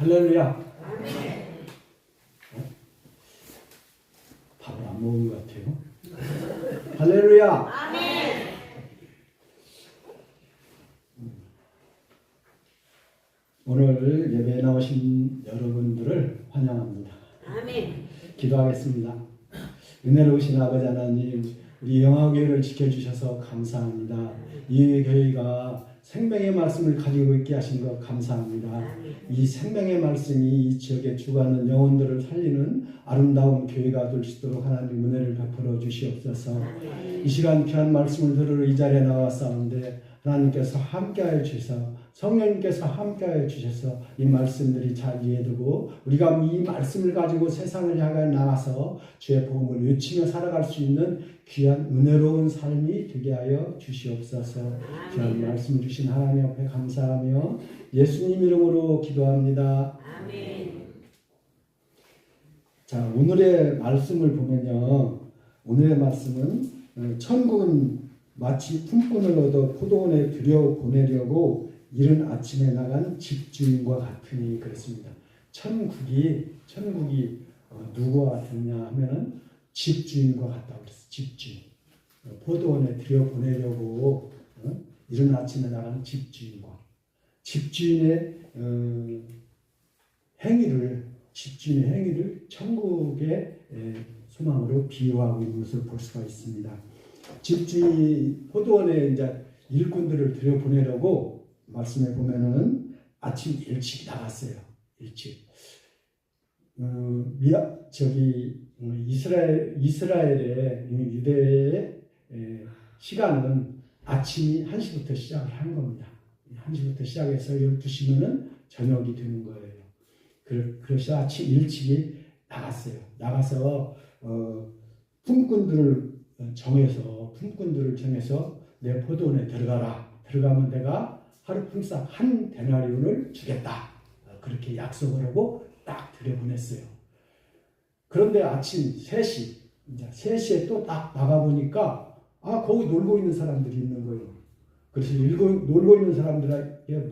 할렐루야. 밥을 안 먹은 것 같아요. 할렐루야. 오늘 예배에 나오신 여러분들을 환영합니다. 기도하겠습니다. 은혜로우신 아버지 하나님, 우리 영화교회를 지켜주셔서 감사합니다. 이 교회가 생명의 말씀을 가지고 있게 하신 것 감사합니다. 이 생명의 말씀이 이 지역에 죽어가는 영혼들을 살리는 아름다운 교회가 될 수 있도록 하나님 은혜를 베풀어 주시옵소서. 이 시간 귀한 말씀을 들으러 이 자리에 나왔사온데 하나님께서 함께하여 주셔서, 성령님께서 함께하여 주셔서 이 말씀들이 잘 이해되고 우리가 이 말씀을 가지고 세상을 향해 나가서 주의 복음을 외치며 살아갈 수 있는 귀한 은혜로운 삶이 되게 하여 주시옵소서. 귀한 말씀 주신 하나님 앞에 감사하며 예수님 이름으로 기도합니다. 아멘. 자, 오늘의 말씀을 보면요, 오늘의 말씀은 천국은 마치 품꾼을 얻어 포도원에 들여보내려고 이른 아침에 나간 집주인과 같으니 그랬습니다. 천국이 누구와 같으냐 하면은 집주인과 같다고 그랬어요. 집주인. 포도원에 들여보내려고 이른 아침에 나간 집주인과. 집주인의 행위를 천국의 소망으로 비유하고 있는 것을 볼 수가 있습니다. 집주인이 포도원에 이제 일꾼들을 들여보내려고 말씀해 보면은 아침 일찍 나갔어요. 일찍. 이스라엘의 유대의 시간은 아침이 1시부터 시작을 한 겁니다. 1시부터 시작해서 12시면은 저녁이 되는 거예요. 그래서 아침 일찍이 나갔어요. 나가서 품꾼들을 정해서 내 포도원에 들어가라. 들어가면 내가 하루 품삯 한 데나리온을 주겠다. 그렇게 약속을 하고 딱 들여보냈어요. 그런데 아침 3시에 또 딱 나가보니까 거기 놀고 있는 사람들이 있는 거예요. 그래서 놀고 있는 사람들에게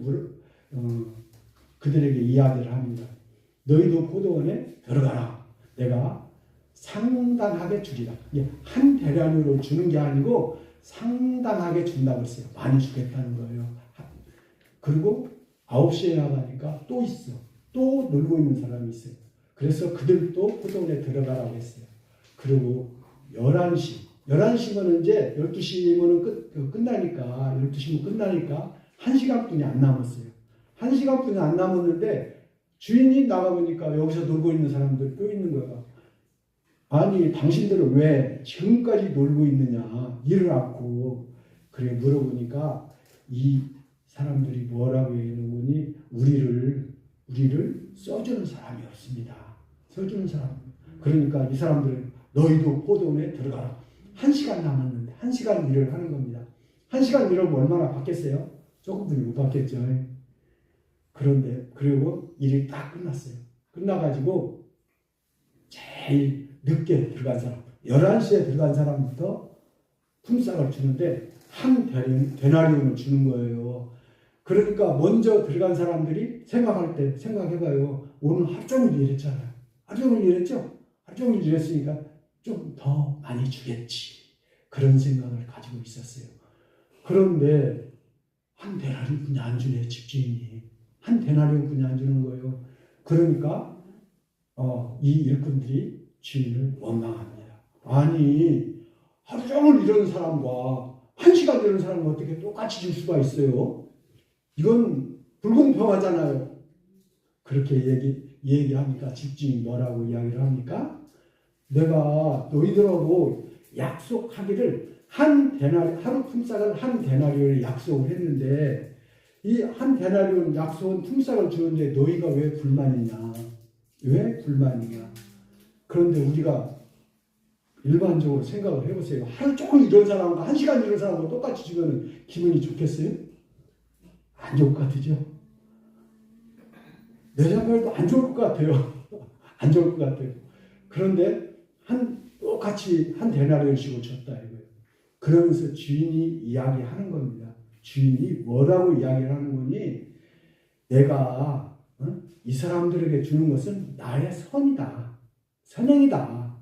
그들에게 이야기를 합니다. 너희도 포도원에 들어가라. 내가 상당하게 주리라. 한 대량으로 주는 게 아니고 상당하게 준다고 했어요. 많이 주겠다는 거예요. 그리고 9시에 나가니까 또 있어. 또 놀고 있는 사람이 있어요. 그래서 그들도 포도원에 들어가라고 했어요. 그리고 11시면 이제 12시면 끝나니까 12시면 끝나니까 1시간뿐이 안 남았어요. 1시간뿐이 안 남았는데 주인이 나가보니까 여기서 놀고 있는 사람들이 또 있는 거야. 아니 당신들은 왜 지금까지 놀고 있느냐, 일을 않고. 그래 물어보니까 이 사람들이 뭐라고 얘기하는 거니, 우리를 써주는 사람이 없습니다. 써주는 사람. 그러니까 이 사람들은 너희도 포도원에 들어가라. 1시간 남았는데 1시간 일을 하는 겁니다. 1시간 일하면 얼마나 받겠어요? 조금뿐이 못 받겠죠. 그런데 그리고 일이 딱 끝났어요. 끝나가지고 제일 늦게 들어간 사람, 11시에 들어간 사람부터 품삯을 주는데 한 데나리온을 주는 거예요. 그러니까 먼저 들어간 사람들이 생각해봐요. 오늘 하루 종일 일했잖아요. 하루 종일 일했죠? 하루 종일 일했으니까 좀 더 많이 주겠지. 그런 생각을 가지고 있었어요. 그런데 한 데나리온뿐이 안 주네, 집주인이. 한 데나리온뿐이 안 주는 거예요. 그러니까 이 일꾼들이 주인을 원망합니다. 아니 하루 종일 이런 사람과 1시간 이런 사람과 어떻게 똑같이 줄 수가 있어요? 이건 불공평하잖아요. 그렇게 얘기하니까 집주인이 뭐라고 이야기를 합니까? 내가 너희들하고 약속하기를 하루 품삯을 한 데나리온을 약속을 했는데 이 한 데나리온 약속은 품삯을 주는데 너희가 왜 불만이냐? 왜 불만이냐? 그런데 우리가 일반적으로 생각을 해보세요. 하루 종일 이런 사람과 1시간 이런 사람과 똑같이 주면 기분이 좋겠어요? 안 좋을 것 같으죠? 내 생각에도 안 좋을 것 같아요. 안 좋을 것 같아요. 그런데 똑같이 한 데나리온씩을 줬다 이거예요. 그러면서 주인이 이야기하는 겁니다. 주인이 뭐라고 이야기를 하는 거니? 내가 이 사람들에게 주는 것은 나의 선이다. 선행이다.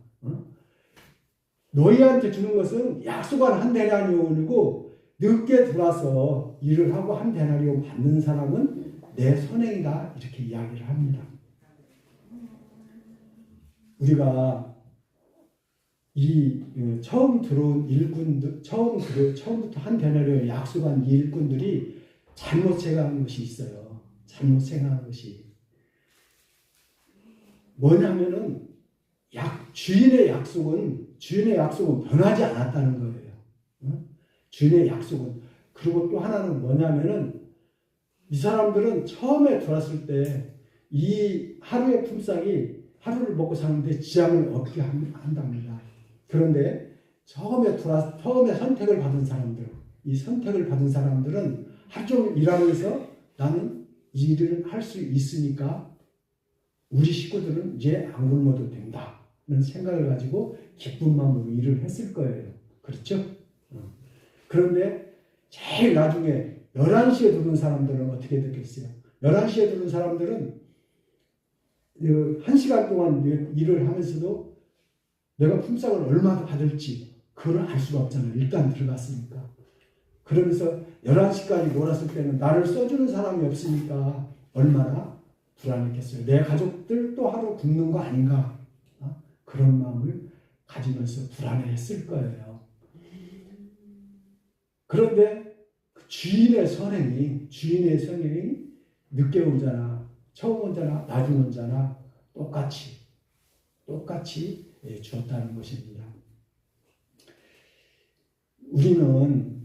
너희한테 주는 것은 약속한 한 데나리온이고 늦게 들어와서 일을 하고 한 데나리온 받는 사람은 내 선행이다. 이렇게 이야기를 합니다. 우리가 이 처음 들어온 일꾼들, 처음부터 한 데나리온 약속한 이 일꾼들이 잘못 생각한 것이 있어요. 잘못 생각한 것이 뭐냐면은 주인의 약속은 변하지 않았다는 거예요. 주인의 약속은. 그리고 또 하나는 뭐냐면은 이 사람들은 처음에 들어왔을 때 이 하루의 품삯이 하루를 먹고 사는데 지장을 얻게 한답니다. 그런데 처음에 선택을 받은 사람들, 이 선택을 받은 사람들은 하루 종일 일하면서 나는 이 일을 할 수 있으니까 우리 식구들은 이제 안 굶어도 된다는 생각을 가지고 기쁜 마음으로 일을 했을 거예요. 그렇죠? 그런데 제일 나중에 11시에 들어온 사람들은 어떻게 됐겠어요? 11시에 들어온 사람들은 1시간 동안 일을 하면서도 내가 품삯을 얼마나 받을지 그걸 알 수가 없잖아요. 일단 들어갔으니까. 그러면서 11시까지 놀았을 때는 나를 써주는 사람이 없으니까 얼마나 불안했겠어요. 내 가족들 또 하루 굶는 거 아닌가? 그런 마음을 가지면서 불안해했을 거예요. 그런데 그 주인의 선행이 늦게 온 자나 처음 온 자나 나중 온 자나 똑같이 주었다는 것입니다. 우리는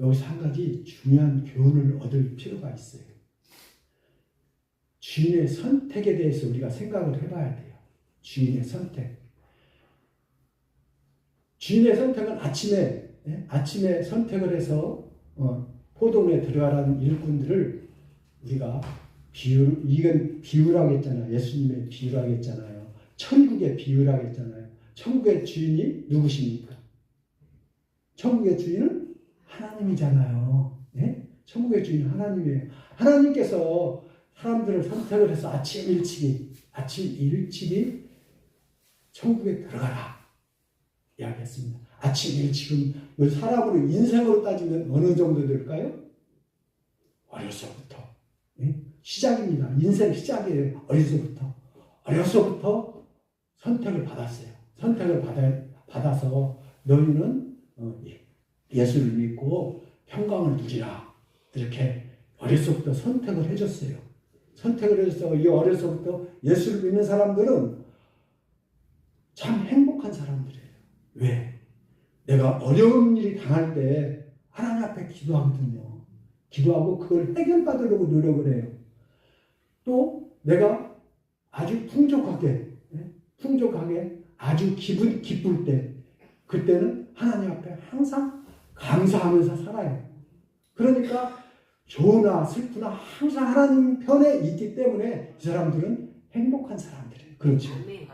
여기서 한 가지 중요한 교훈을 얻을 필요가 있어요. 주인의 선택에 대해서 우리가 생각을 해봐야 돼요. 주인의 선택. 주인의 선택은 아침에 선택을 해서 포도원에 들어가라는 일꾼들을 우리가 이건 비유라고 했잖아요. 예수님의 비유라고 했잖아요. 천국의 비유라고 했잖아요. 천국의 주인이 누구십니까? 천국의 주인은 하나님이잖아요. 네? 천국의 주인은 하나님이에요. 하나님께서 사람들을 선택을 해서 아침 일찍이 천국에 들어가라 이야기했습니다. 아침 일찍은 사람으로 인생으로 따지면 어느 정도 될까요? 어려서부터 시작입니다. 인생 시작이에요. 어려서부터 선택을 받았어요. 선택을 받아서 너희는 예수를 믿고 평강을 누리라. 이렇게 어려서부터 선택을 해줬어요. 선택을 해서 이 어려서부터 예수를 믿는 사람들은 참 행복한 사람들이에요. 왜? 내가 어려운 일이 당할 때 하나님 앞에 기도하거든요. 기도하고 그걸 해결받으려고 노력을 해요. 또 내가 아주 풍족하게 아주 기쁠 때 그때는 하나님 앞에 항상 감사하면서 살아요. 그러니까 좋으나 슬프나 항상 하나님 편에 있기 때문에 이 사람들은 행복한 사람들이에요. 그렇죠? 네.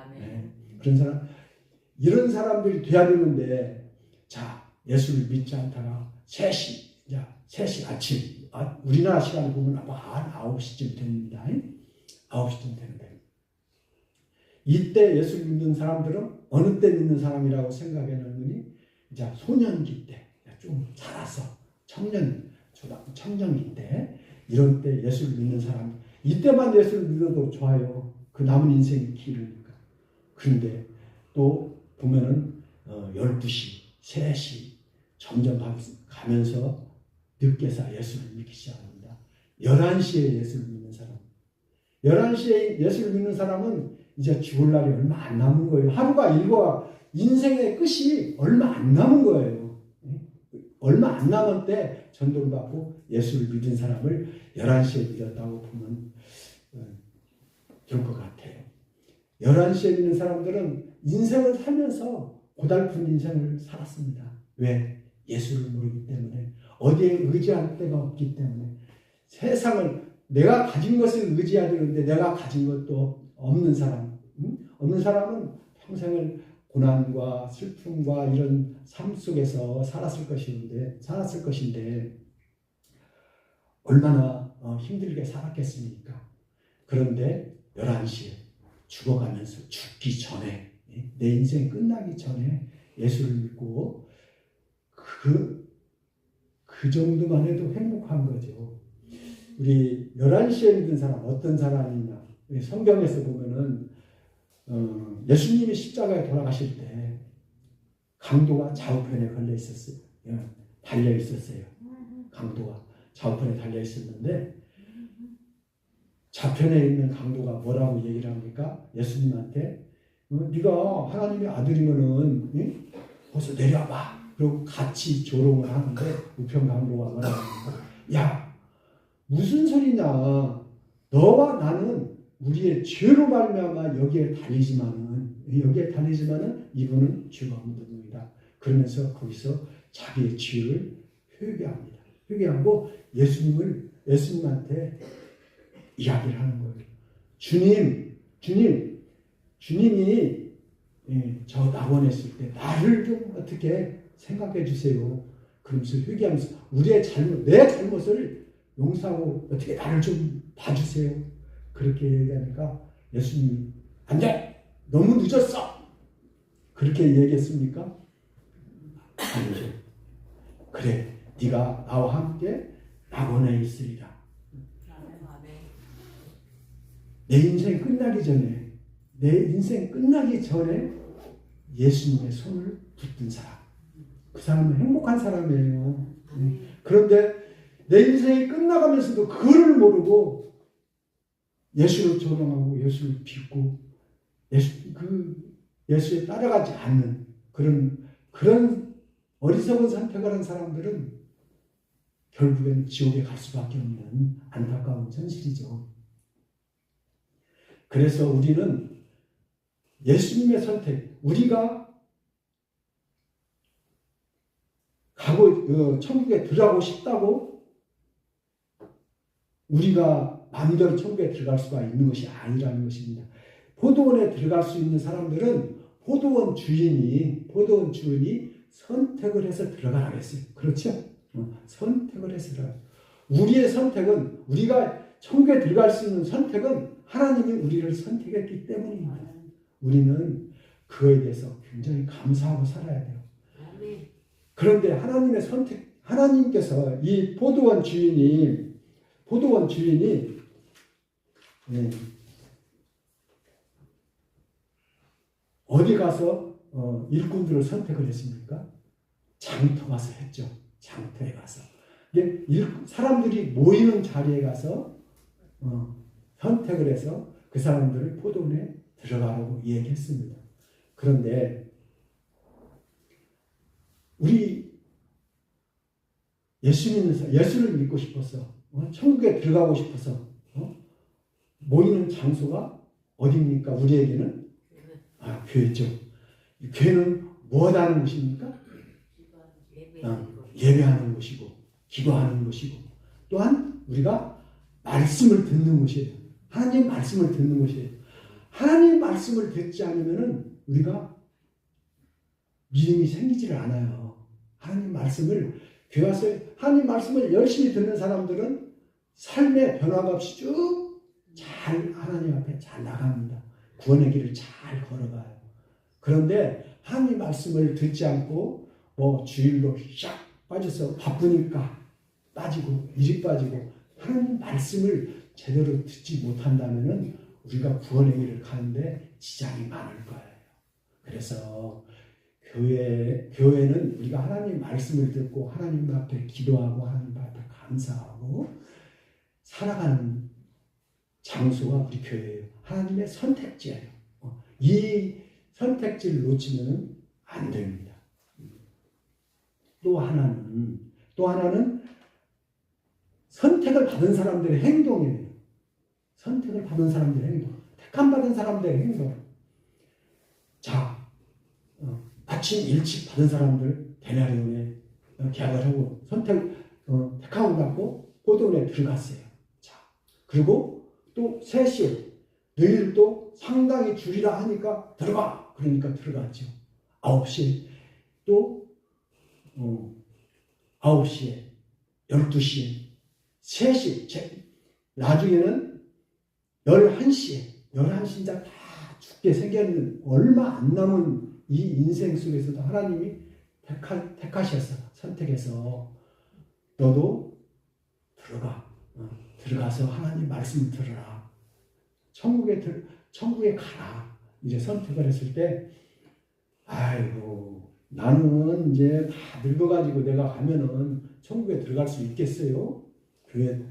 이런 사람들이 돼야 되는데, 자, 예수를 믿지 않다가 3시 아침, 우리나라 시간을 보면 한 9시쯤 됩니다. 9시쯤 되는데. 이때 예수를 믿는 사람들은 어느 때 믿는 사람이라고 생각했느니, 이제 소년기 때, 좀 자라서, 청년기 때, 이런 때 예수를 믿는 사람, 이때만 예수를 믿어도 좋아요. 그 남은 인생이 길으니까. 그런데 또 보면은 12시, 3시 점점 가면서 늦게서 예수를 믿기 시작합니다. 11시에 예수를 믿는 사람. 11시에 예수를 믿는 사람은 이제 죽을 날이 얼마 안 남은 거예요. 하루가 일과 인생의 끝이 얼마 안 남은 거예요. 얼마 안 남은 때 전도를 받고 예수를 믿은 사람을 11시에 믿었다고 보면 될 것 같아요. 11시에 믿는 사람들은 인생을 살면서 고달픈 인생을 살았습니다. 왜? 예수를 모르기 때문에, 어디에 의지할 데가 없기 때문에, 세상을 내가 가진 것을 의지해야 되는데 내가 가진 것도 없는 사람, 없는 사람은 평생을 고난과 슬픔과 이런 삶 속에서 살았을 것인데 얼마나 힘들게 살았겠습니까? 그런데 11시에 죽어가면서 죽기 전에, 내 인생 끝나기 전에 예수를 믿고 그 정도만 해도 행복한 거죠. 우리 11시에 믿은 사람 어떤 사람이냐? 성경에서 보면은 예수님이 십자가에 돌아가실 때 강도가 좌우편에 걸려 있었어요. 달려 있었어요. 강도가 좌우편에 달려 있었는데 좌편에 있는 강도가 뭐라고 얘기를 합니까? 예수님한테 네가 하나님의 아들이면은 벌써 내려와봐. 그리고 같이 조롱을 하는데 우편 강도가 뭐라고 합니까? 야, 무슨 소리냐? 너와 나는 우리의 죄로 말미암아 여기에 달리지만은 이분은 죄가 없는 분이다. 그러면서 거기서 자기의 죄를 회개합니다. 회개하고 예수님한테 이야기를 하는 거예요. 주님이 저 낙원에 있을 때 나를 좀 어떻게 생각해 주세요. 그러면서 회개하면서 내 잘못을 용서하고 어떻게 나를 좀 봐주세요. 그렇게 얘기하니까 예수님이 안 돼! 너무 늦었어! 그렇게 얘기했습니까? 아니죠. 그래, 네가 나와 함께 낙원에 있으리라. 내 인생 끝나기 전에 예수님의 손을 붙든 사람, 그 사람은 행복한 사람이에요. 그런데 내 인생이 끝나가면서도 그거를 모르고 예수를 조롱하고 예수를 비웃고 예수에 따라가지 않는 그런 어리석은 선택을 한 사람들은 결국엔 지옥에 갈 수밖에 없는 안타까운 현실이죠. 그래서 우리는 예수님의 선택, 우리가 천국에 들어가고 싶다고 우리가 마음대로 천국에 들어갈 수가 있는 것이 아니라는 것입니다. 포도원에 들어갈 수 있는 사람들은 포도원 주인이 선택을 해서 들어가라고 했어요. 그렇죠? 선택을 해서 들어가요. 우리의 선택은, 우리가 천국에 들어갈 수 있는 선택은 하나님이 우리를 선택했기 때문입니다. 우리는 그거에 대해서 굉장히 감사하고 살아야 돼요. 그런데 하나님께서 이 포도원 주인이 어디 가서 일꾼들을 선택을 했습니까? 장터 가서 했죠. 장터에 가서. 사람들이 모이는 자리에 가서 선택을 해서 그 사람들을 포도원에 들어가라고 얘기했습니다. 그런데 우리 예수를 믿고 싶어서 천국에 들어가고 싶어서 모이는 장소가 어디입니까? 우리에게는 교회죠. 교회는 무엇 하는 곳입니까? 예배하는 곳이고 기도하는 곳이고 또한 우리가 말씀을 듣는 곳이에요. 하나님 말씀을 듣는 곳이에요. 하나님 말씀을 듣지 않으면 우리가 믿음이 생기지를 않아요. 하나님 말씀을 교회 와서 하나님 말씀을 열심히 듣는 사람들은 삶의 변화가 없이 쭉 잘 하나님 앞에 잘 나갑니다. 구원의 길을 잘 걸어가요. 그런데 하나님 말씀을 듣지 않고 주일로 샥 빠져서 바쁘니까 빠지고 일이 빠지고 하나님 말씀을 제대로 듣지 못한다면 우리가 구원의 길을 가는데 지장이 많을 거예요. 그래서 교회는 우리가 하나님 말씀을 듣고 하나님 앞에 기도하고 하나님 앞에 감사하고 살아가는 장소가 우리 교회예요. 하나님의 선택지예요. 이 선택지를 놓치면 안 됩니다. 또 하나는 선택을 받은 사람들의 행동이에요. 선택을 받은 사람들의 행동. 택함받은 사람들의 행동. 자, 아침 일찍 받은 사람들 대나리온에 계약을 하고 택함을 받고 포도원에 들어갔어요. 자, 그리고 또 3시에 너희들 또 상당히 줄이라 하니까 들어가. 그러니까 들어갔죠. 9시에 또 9시에 12시에 3시, 나중에는 11시에 이제 다 죽게 생겼는 얼마 안 남은 이 인생 속에서도 하나님이 택하셔서 선택해서 너도 들어가서 하나님 말씀을 들어라. 천국에 가라. 이제 선택을 했을 때, 아이고, 나는 이제 다 늙어가지고 내가 가면은 천국에 들어갈 수 있겠어요? 교회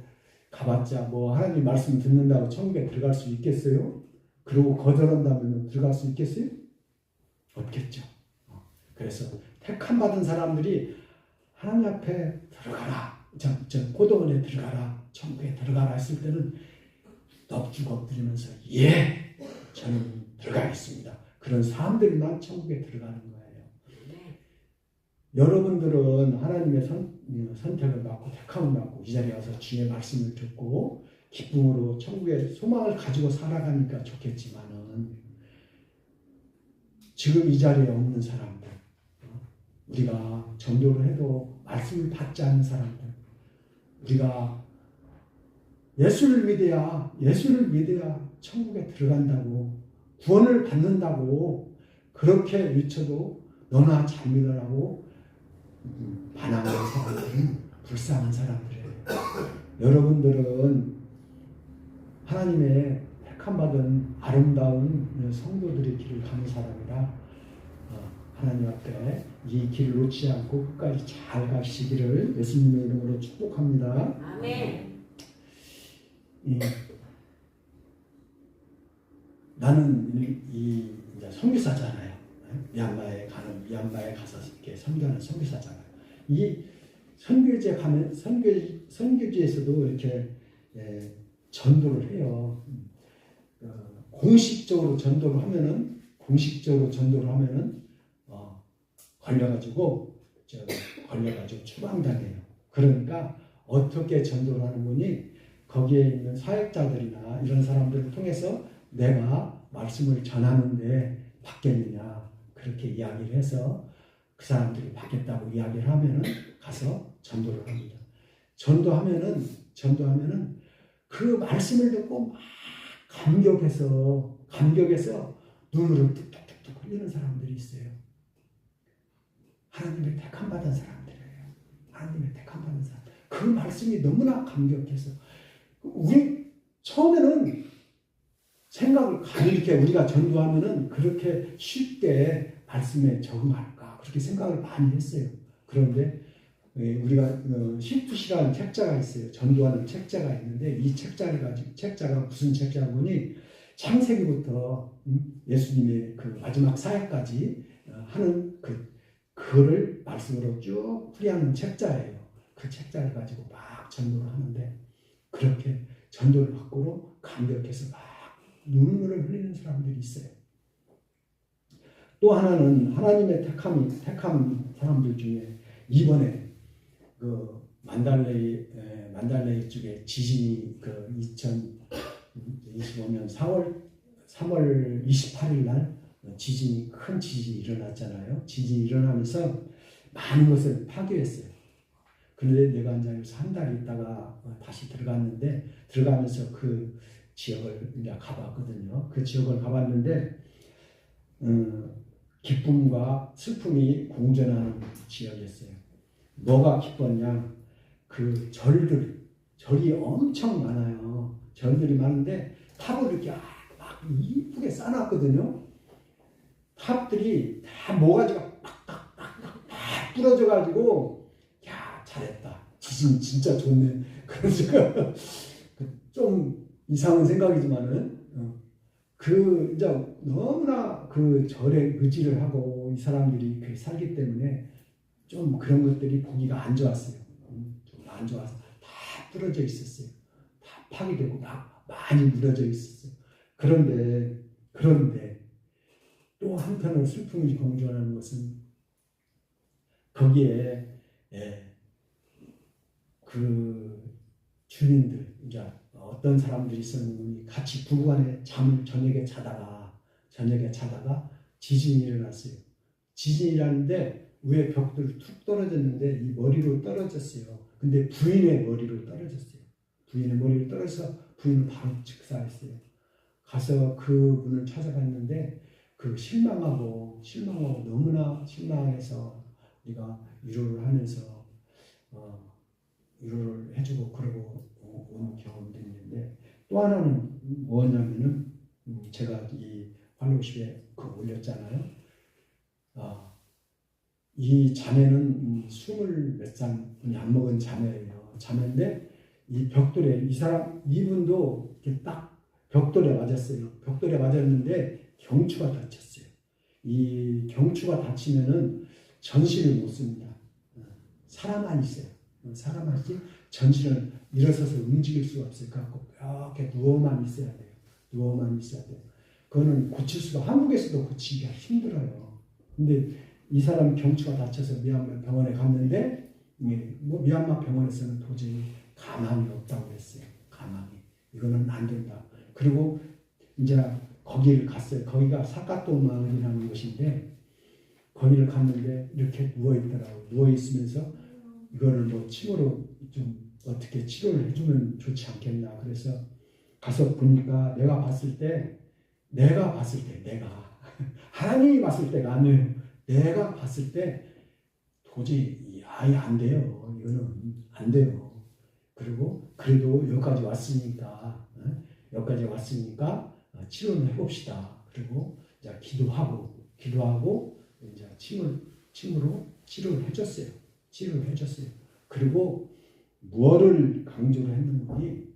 가봤자 뭐 하나님 말씀 듣는다고 천국에 들어갈 수 있겠어요? 그러고 거절한다면 들어갈 수 있겠어요? 없겠죠. 그래서 택함 받은 사람들이 하나님 앞에 들어가라. 고도원에 들어가라. 천국에 들어가라 했을 때는 넙죽 엎드리면서 예, 저는 들어가겠습니다. 그런 사람들만 천국에 들어가는 거예요. 여러분들은 하나님의 선택을 받고 택함을 받고 이 자리에 와서 주의 말씀을 듣고 기쁨으로 천국의 소망을 가지고 살아가니까 좋겠지만은 지금 이 자리에 없는 사람들, 우리가 전도를 해도 말씀을 받지 않는 사람들, 우리가 예수를 믿어야 천국에 들어간다고 구원을 받는다고 그렇게 외쳐도 너나 잘 믿으라고 반항하는 사람들은 불쌍한 사람들이에요. 여러분들은 하나님의 택함받은 아름다운 성도들의 길을 가는 사람이라 하나님 앞에 이 길을 놓지 않고 끝까지 잘 가시기를 예수님의 이름으로 축복합니다. 아멘. 나는 이제 선교사잖아요. 미얀마에 가서 이렇게 선교하는 선교사잖아요. 이 선교지에서도 이렇게 전도를 해요. 공식적으로 전도를 하면은 걸려가지고 추방당해요. 그러니까 어떻게 전도를 하는 거니? 거기에 있는 사역자들이나 이런 사람들을 통해서 내가 말씀을 전하는데 받겠느냐 그렇게 이야기를 해서 그 사람들이 받겠다고 이야기를 하면은 가서 전도를 합니다. 전도하면은 그 말씀을 듣고 막 감격해서 눈물을 뚝뚝뚝뚝 흘리는 사람들이 있어요. 하나님의 택함 받은 사람들이에요. 하나님의 택함 받은 사람. 그 말씀이 너무나 감격해서 우리 처음에는 생각을 이렇게 우리가 전도하면은 그렇게 쉽게 말씀에 적응할까 그렇게 생각을 많이 했어요. 그런데 우리가 시프시라는 책자가 있어요. 전도하는 책자가 있는데 이 책자가 무슨 책자고니 창세기부터 예수님의 그 마지막 사역까지 하는 그거를 말씀으로 쭉 풀이하는 책자예요. 그 책자를 가지고 막 전도를 하는데 그렇게 전도를 받고로 감격해서 막 눈물을 흘리는 사람들이 있어요. 또 하나는 하나님의 택함 사람들 중에 이번에 그 만달레이 쪽에 지진이 그 2025년 3월 28일 날 큰 지진이 일어났잖아요. 지진이 일어나면서 많은 것을 파괴했어요. 그런데 내가 이제 한 달 있다가 다시 들어가면서 그 지역을 이제 가봤거든요. 그 지역을 가봤는데 기쁨과 슬픔이 공존하는 지역이었어요. 뭐가 기뻤냐? 그 절이 엄청 많아요. 절들이 많은데 탑을 이렇게 막 이쁘게 쌓아놨거든요. 탑들이 다 모가지가 빡빡빡빡 부러져가지고 야 잘했다. 지진 진짜 좋네. 그런 생각 좀 이상한 생각이지만은 이제 너무나 그 절에 의지를 하고 이 사람들이 그렇게 살기 때문에 좀 그런 것들이 보기가 안 좋았어요. 좀 안 좋아서 다 부러져 있었어요. 다 파괴되고 막 많이 무너져 있었어요. 그런데 또 한편으로 슬픔이 공존하는 것은 거기에 그 주민들 이제 어떤 사람들이 있었는지 같이 부부간에 잠을 저녁에 자다가 지진이 일어났어요. 지진이라는데 위에 벽들 툭 떨어졌는데 이 머리로 떨어졌어요. 근데 부인의 머리로 떨어졌어요. 부인의 머리를 떨어서 부인은 바로 즉사했어요. 가서 그분을 찾아갔는데 실망하고 너무나 실망해서 우리가 위로를 하면서 위로를 해주고 그러고 온 경험도 있는데, 또 하나는 뭐냐면은 제가 이 팔로우십에 올렸잖아요. 이 자매는 20몇 살뿐이 안 먹은 자매예요. 자매인데 이 벽돌에 이분도 이렇게 딱 벽돌에 맞았어요. 벽돌에 맞았는데 경추가 다쳤어요. 이 경추가 다치면은 전신을 못 씁니다. 사람만 있어요. 사람만 있지 전신을 일어서서 움직일 수가 없어요. 그래갖고 이렇게 누워만 있어야 돼요. 누워만 있어야 돼요. 그거는 고칠 수가, 한국에서도 고치기가 힘들어요. 근데 이 사람 경추가 다쳐서 미얀마 병원에 갔는데 미얀마 병원에서는 도저히 가망이 없다고 했어요. 가망이. 이거는 안 된다. 그리고 이제 거기를 갔어요. 거기가 사카토 마을이라는 곳인데 거기를 갔는데 이렇게 누워있더라고요. 누워있으면서 이거를 뭐 침으로 좀 어떻게 치료를 해주면 좋지 않겠나. 그래서 가서 보니까 내가 하나님이 봤을 때가 아니에요. 내가 봤을 때 도저히 아예 안 돼요. 이거는 안 돼요. 그리고 그래도 여기까지 왔으니까 치료를 해봅시다. 그리고 이제 기도하고 이제 침으로 치료를 해줬어요. 그리고 무엇을 강조를 했는지,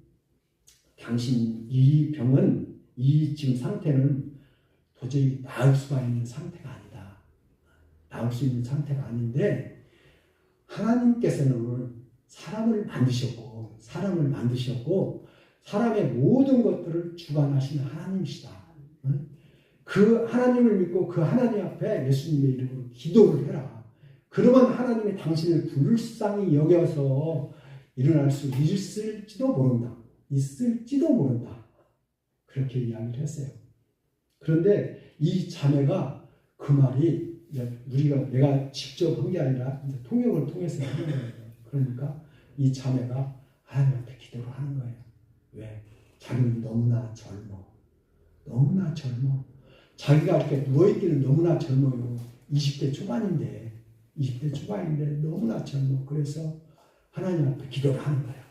당신 이 병은 지금 상태는 도저히 나을 수가 있는 상태가 아니다. 나을 수 있는 상태가 아닌데 하나님께서는 사람을 만드셨고 사람의 모든 것들을 주관하시는 하나님이시다. 그 하나님을 믿고 그 하나님 앞에 예수님의 이름으로 기도를 해라. 그러면 하나님이 당신을 불쌍히 여겨서 일어날 수 있을지도 모른다. 그렇게 이야기를 했어요. 그런데 이 자매가 그 말이 내가 직접 한 게 아니라 이제 통역을 통해서 하는 거예요. 그러니까 이 자매가 하나님 앞에 기도를 하는 거예요. 왜? 자기는 너무나 젊어. 자기가 이렇게 누워있기는 너무나 젊어요. 20대 초반인데 너무나 젊어. 그래서 하나님 앞에 기도를 하는 거예요.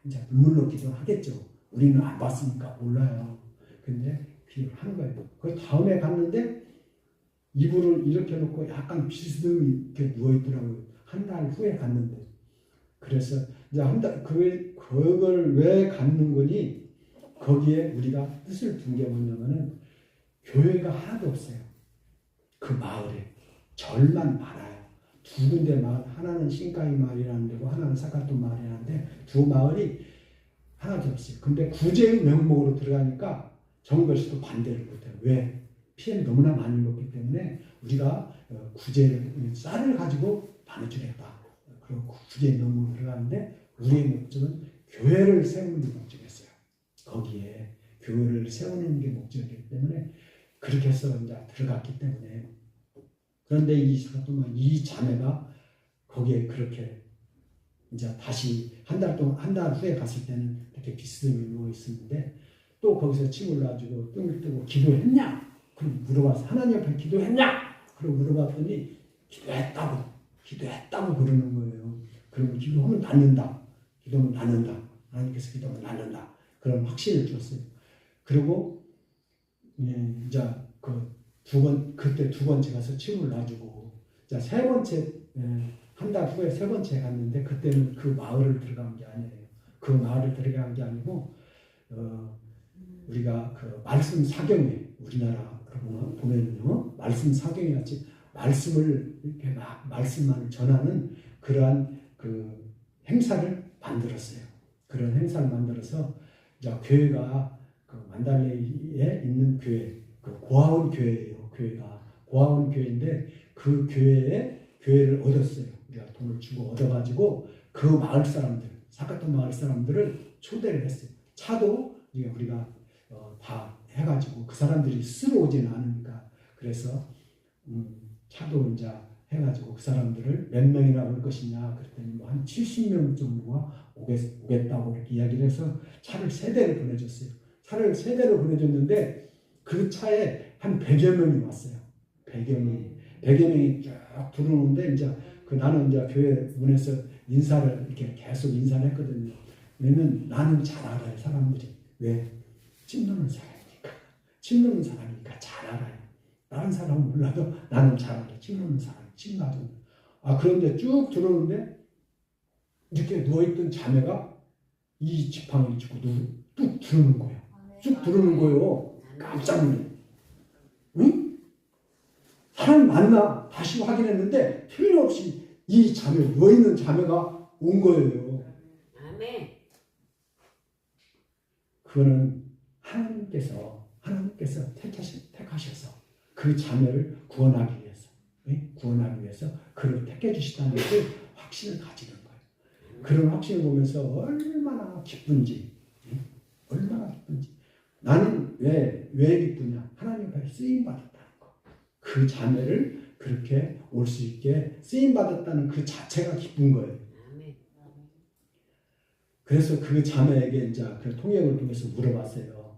이제 눈물로 기도를 하겠죠. 우리는 안 봤으니까 몰라요. 근데 기도를 하는 거예요. 그 다음에 갔는데 이불을 이렇게 놓고 약간 비스듬히 이렇게 누워있더라고요. 한 달 후에 갔는데. 그래서 이제 그걸 왜 갖는 거니? 거기에 우리가 뜻을 둔 게 뭐냐면은 교회가 하나도 없어요. 그 마을에 절만 많아요. 두 군데 마을, 하나는 신카이 마을이라는 데고 하나는 사카토 마을이라는데 두 마을이 하나도 없어요. 근데 구제의 명목으로 들어가니까 정부에서도 반대를 못해요. 왜? 피해를 너무나 많이 먹기 때문에 우리가 쌀을 가지고 나눠주겠다. 그리고 구제의 명목으로 들어가는데 우리의 목적은 교회를 세우는 게 목적이었어요. 거기에 교회를 세우는 게 목적이기 때문에 그렇게 해서 이제 들어갔기 때문에. 그런데 이 자매가 거기에 그렇게 이제 다시 한 달 후에 갔을 때는 이렇게 비스듬히 누워 있었는데 또 거기서 침을 놔주고 뜸을 뜨고 기도했냐? 그리고 물어봐서 하나님 앞에 기도했냐? 그리고 물어봤더니 기도했다고 그러는 거예요. 그러면 기도하면 낫는다. 하나님께서 기도하면 낫는다. 그런 확신을 줬어요. 그리고 이제 그때 두 번째 가서 침을 놔주고, 자, 세 번째, 한 달 후에 세 번째 갔는데, 그때는 그 마을을 들어간 게 아니에요. 그 마을을 들어간 게 아니고, 우리가 그 말씀 사경에, 우리나라 보면요, 말씀 사경에 같이 말씀을 이렇게 말씀만 전하는 그러한 그 행사를 만들었어요. 그런 행사를 만들어서, 이제 교회가 그 만달레이에 있는 교회, 그 고아원 교회예요. 교회가 고아원 교회인데 그 교회를 얻었어요. 우리가 돈을 주고 얻어가지고 그 마을 사람들, 사카토 마을 사람들을 초대를 했어요. 차도 우리가 다 해가지고 그 사람들이 스스로 오지는 않으니까 그래서 차도 이제 해가지고 그 사람들을 몇 명이나 올 것이냐 그랬더니 뭐 한 70명 정도가 오겠다고 이렇게 이야기를 해서 차를 3대를 보내줬어요. 차를 3대를 보내줬는데 그 차에 한 100여 명이 왔어요. 100여 명이 쫙 들어오는데 이제 나는 이제 교회 문에서 인사를 이렇게 계속 인사를 했거든요. 왜냐면 나는 잘 알아요, 사람들이. 왜? 침 놓는 사람이니까. 침 놓는 사람이니까 잘 알아요. 다른 사람은 몰라도 나는 잘 알아요. 침 놓는 사람, 침 놔두는. 그런데 쭉 들어오는데 이렇게 누워있던 자매가 이 지팡이를 짚고 뚝 들어오는 거예요. 쭉 들어오는 거예요. 깜짝 놀래. 응? 사람 맞나? 다시 확인했는데 틀림없이 이 자매, 누워있는 자매가 온 거예요. 아멘. 그거는 하나님께서 택하셔서 그 자매를 구원하기 위해서, 그를 택해 주시다는 것을 확신을 가지는 거예요. 그런 확신을 보면서 얼마나 기쁜지, 나는 왜 기쁘냐? 하나님 앞에 쓰임 받았다는 거. 그 자매를 그렇게 올 수 있게 쓰임 받았다는 그 자체가 기쁜 거예요. 그래서 그 자매에게 이제 그 통역을 통해서 물어봤어요.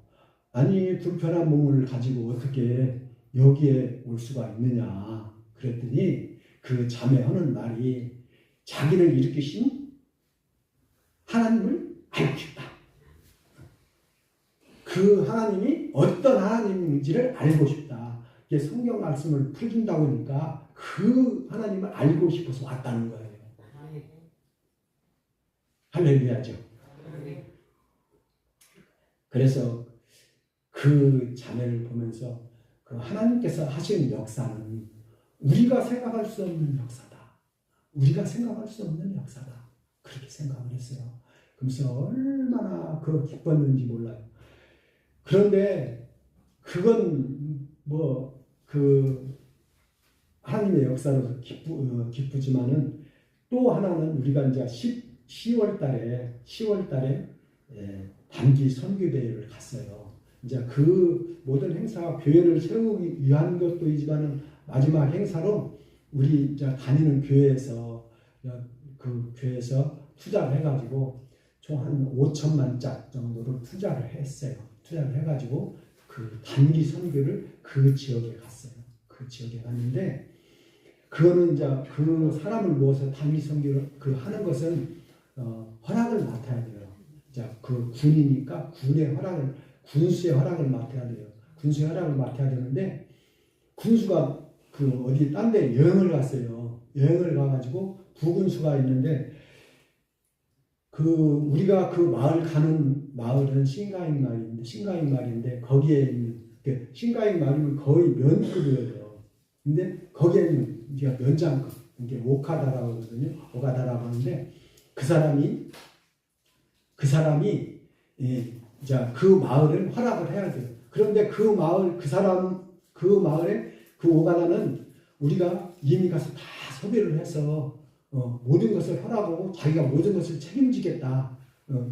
아니, 불편한 몸을 가지고 어떻게 여기에 올 수가 있느냐? 그랬더니 그 자매 하는 말이 자기를 일으키신 하나님을 알고 싶다. 그 하나님이 어떤 하나님인지를 알고 싶다. 이게 성경 말씀을 풀준다고 하니까 그 하나님을 알고 싶어서 왔다는 거예요. 할렐루야죠. 그래서 그 자매를 보면서 그 하나님께서 하시는 역사는 우리가 생각할 수 없는 역사다. 그렇게 생각을 했어요. 그러면서 얼마나 기뻤는지 몰라요. 그런데 그건 하나님의 역사로 기쁘지만은 또 하나는 우리가 이제 10월 달에 단기 선교대회를 갔어요. 이제 그 모든 행사가 교회를 세우기 위한 것도이지만은 마지막 행사로 우리 이제 다니는 교회에서 그 교회에서 투자를 해가지고 총 한 5천만 짝 정도를 투자를 했어요. 투자를 해가지고 그 단기 선교를 그 지역에 갔어요. 그 지역에 갔는데 그거는 이제 그 사람을 모아서 단기 선교를 하는 것은 허락을 맡아야 돼요. 자, 그 군이니까 군수의 허락을 맡아야 돼요. 군수의 허락을 맡아야 되는데 군수가 어디 딴 데 여행을 갔어요. 여행을 가가지고 부군수가 있는데 우리가 그 마을 가는 마을은 신가인 마을인데 거기에 있는 신가인 마을이면 거의 면급이에요. 근데 거기에는 우리가 면장급, 이게 오카다라고 하거든요. 오카다라고 하는데 그 사람이 이제 그 마을을 허락을 해야 돼요. 그런데 그 마을에 그 오가다는 우리가 이미 가서 다 섭외를 해서 모든 것을 허락하고 자기가 모든 것을 책임지겠다.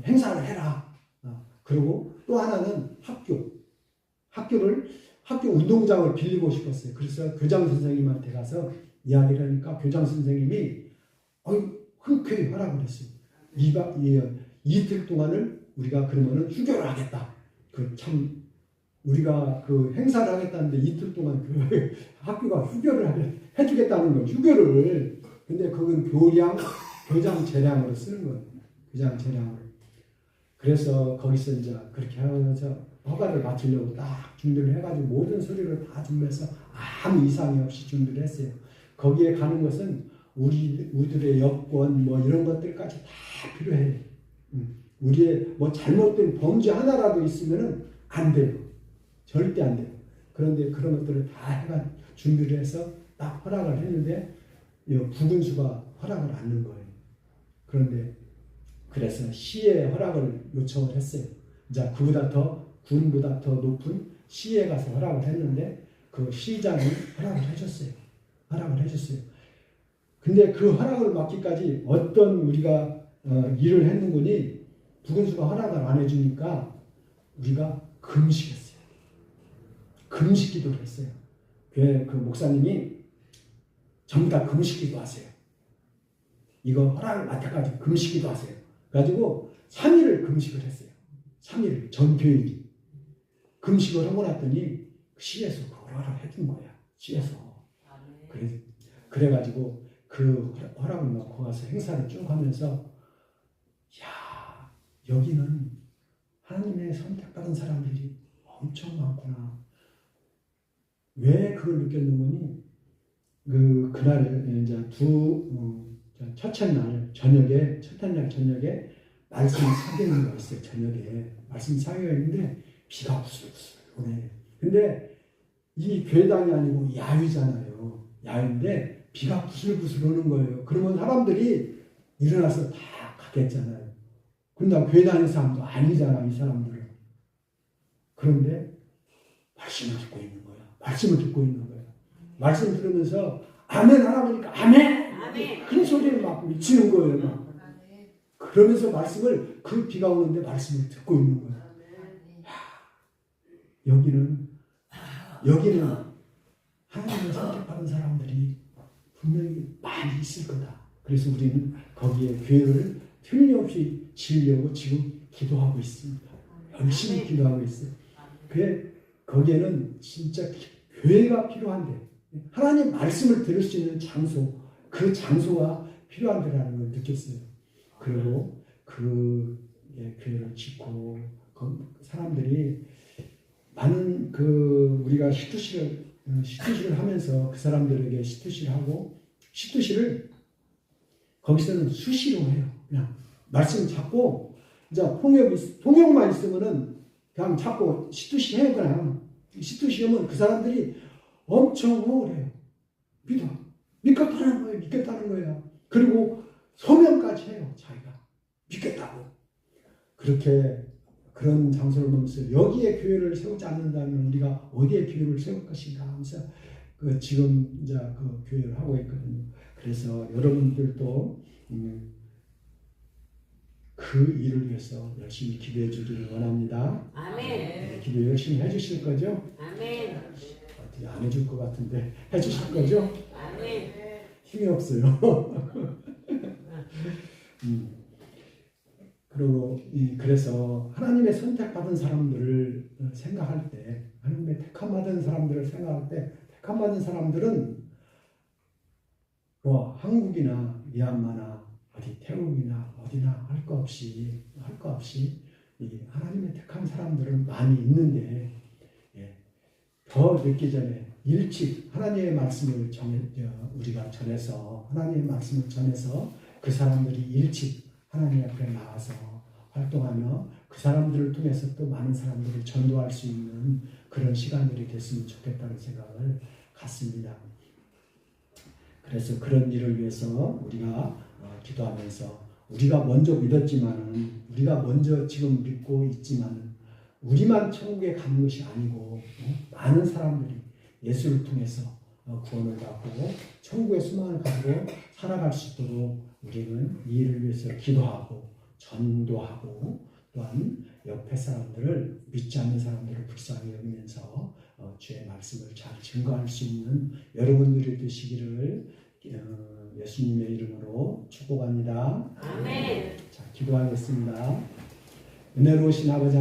행사를 해라. 그리고 또 하나는 학교 운동장을 빌리고 싶었어요. 그래서 교장 선생님한테 가서 이야기를 하니까 교장 선생님이 흔쾌히 허락을 했어요. 이틀 동안을 우리가 그러면은 휴교를 하겠다. 우리가 행사를 하겠다는데 이틀 동안 학교가 휴교를 해주겠다는 거예요. 휴교를. 근데 그건 교장 재량으로 쓰는 거예요. 교장 재량으로. 그래서 거기서 이제 그렇게 하면서 허가를 맡으려고 딱 준비를 해가지고 모든 서류를 다 준비해서 아무 이상이 없이 준비를 했어요. 거기에 가는 것은 우리들의 여권 이런 것들까지 다 필요해요. 우리의 잘못된 범죄 하나라도 있으면은 안 돼요. 절대 안 돼요. 그런데 그런 것들을 다 해가 준비를 해서 딱 허락을 했는데 부군수가 허락을 안 넣은 거예요. 그래서 시에 허락을 요청을 했어요. 이제 군보다 더 높은 시에 가서 허락을 했는데 그 시장이 허락을 해줬어요. 근데 그 허락을 받기까지 어떤 우리가 일을 했는군이 부군수가 허락을 안 해주니까 우리가 금식했어요. 금식 기도를 했어요. 그 목사님이 전부 다 금식기도 하세요. 이거 허락을 맡을 때까지 금식기도 하세요. 그래가지고 3일을 금식을 했어요. 3일 전교일이 금식을 하고 났더니 시에서 허락을 해준 거야. 시에서. 그래가지고 그 허락을 놓고 가서 행사를 쭉 하면서 야, 여기는 하나님의 선택받은 사람들이 엄청 많구나. 왜 그걸 느꼈는 거니? 그날 이제 첫째 날 저녁에 말씀 사경이 있어요. 저녁에 말씀 사경이 있는데 비가 부슬부슬 오네. 근데 이 교회당이 아니고 야유잖아요. 야유인데 비가 부슬부슬 오는 거예요. 그러면 사람들이 일어나서 다 가겠잖아요. 근데 교회 다니는 사람도 아니잖아, 이 사람들은. 그런데 말씀을 듣고 있는 거야. 말씀을 듣고 있는 거야. 말씀을 들으면서 아멘 하라 보니까 아멘! 큰 소리를 막 미치는 거예요. 막. 그러면서 말씀을 그 비가 오는데 말씀을 듣고 있는 거예요. 여기는 하나님의 선택받은 사람들이 분명히 많이 있을 거다. 그래서 우리는 거기에 교회를 틀림없이 지으려고 지금 기도하고 있습니다. 열심히 기도하고 있어요. 거기에는 진짜 교회가 필요한데 하나님 말씀을 들을 수 있는 장소, 그 장소가 필요한데라는 걸 느꼈어요. 그리고 교회를 짓고 사람들이 많은 우리가 시투시를 하면서 그 사람들에게 시투시를 하고 시투시를 거기서는 수시로 해요. 그냥 말씀 잡고 이제 통역만 있으면은 그냥 잡고 시투시 해요. 그냥 시투시 하면 그 사람들이 엄청 호응을 해요. 믿겠다는 거예요. 그리고 소명까지 해요. 자기가 믿겠다고. 그런 장소를 보면서 여기에 교회를 세우지 않는다면 우리가 어디에 교회를 세울 것인가 하면서 지금 이제 그 교회를 하고 있거든요. 그래서 여러분들도 그 일을 위해서 열심히 기도해 주기를 원합니다. 아멘. 기도 열심히 해주실 거죠? 아멘. 어떻게 안 해줄 것 같은데 해주실 거죠? 아멘. 힘이 없어요. 그래서 하나님의 선택받은 사람들을 생각할 때, 하나님의 택함받은 사람들을 생각할 때, 택함받은 사람들은 뭐 한국이나 미얀마나 어디 태국이나 어디나 할 거 없이 이 하나님의 택한 사람들은 많이 있는데 더 늦기 전에 일찍 하나님의 말씀을 우리가 전해서 하나님의 말씀을 전해서 그 사람들이 일찍 하나님 앞에 나와서 활동하며 그 사람들을 통해서 또 많은 사람들을 전도할 수 있는 그런 시간들이 됐으면 좋겠다는 생각을 갖습니다. 그래서 그런 일을 위해서 우리가 기도하면서 우리가 먼저 믿었지만은 우리가 먼저 지금 믿고 있지만은 우리만 천국에 가는 것이 아니고 많은 사람들이 예수를 통해서 구원을 받고 천국의 소망을 가지고 살아갈 수 있도록 우리는 이 일을 위해서 기도하고 전도하고 또한 옆에 사람들을 믿지 않는 사람들을 불쌍히 여기면서 주의 말씀을 잘 증거할 수 있는 여러분들이 되시기를 예수님의 이름으로 축복합니다. 아멘. 자, 기도하겠습니다. 은혜로우신 아버지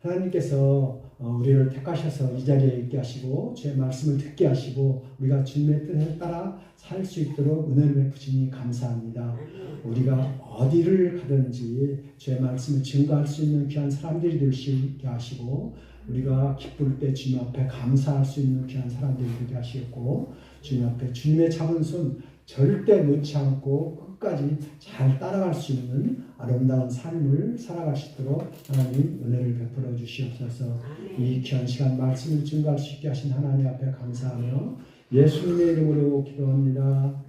하나님께서 우리를 택하셔서 이 자리에 있게 하시고 주의 말씀을 듣게 하시고 우리가 주님의 뜻에 따라 살 수 있도록 은혜를 베푸시니 감사합니다. 우리가 어디를 가든지 주의 말씀을 증거할 수 있는 귀한 사람들이 될 수 있게 하시고 우리가 기쁠 때 주님 앞에 감사할 수 있는 귀한 사람들이 되게 하시고 주님 앞에 주님의 잡은 손 절대 놓지 않고 끝까지 잘 따라갈 수 있는 아름다운 삶을 살아갈 수 있도록 하나님 은혜를 베풀어 주시옵소서. 이 귀한 시간 말씀을 증거할 수 있게 하신 하나님 앞에 감사하며 예수님의 이름으로 기도합니다.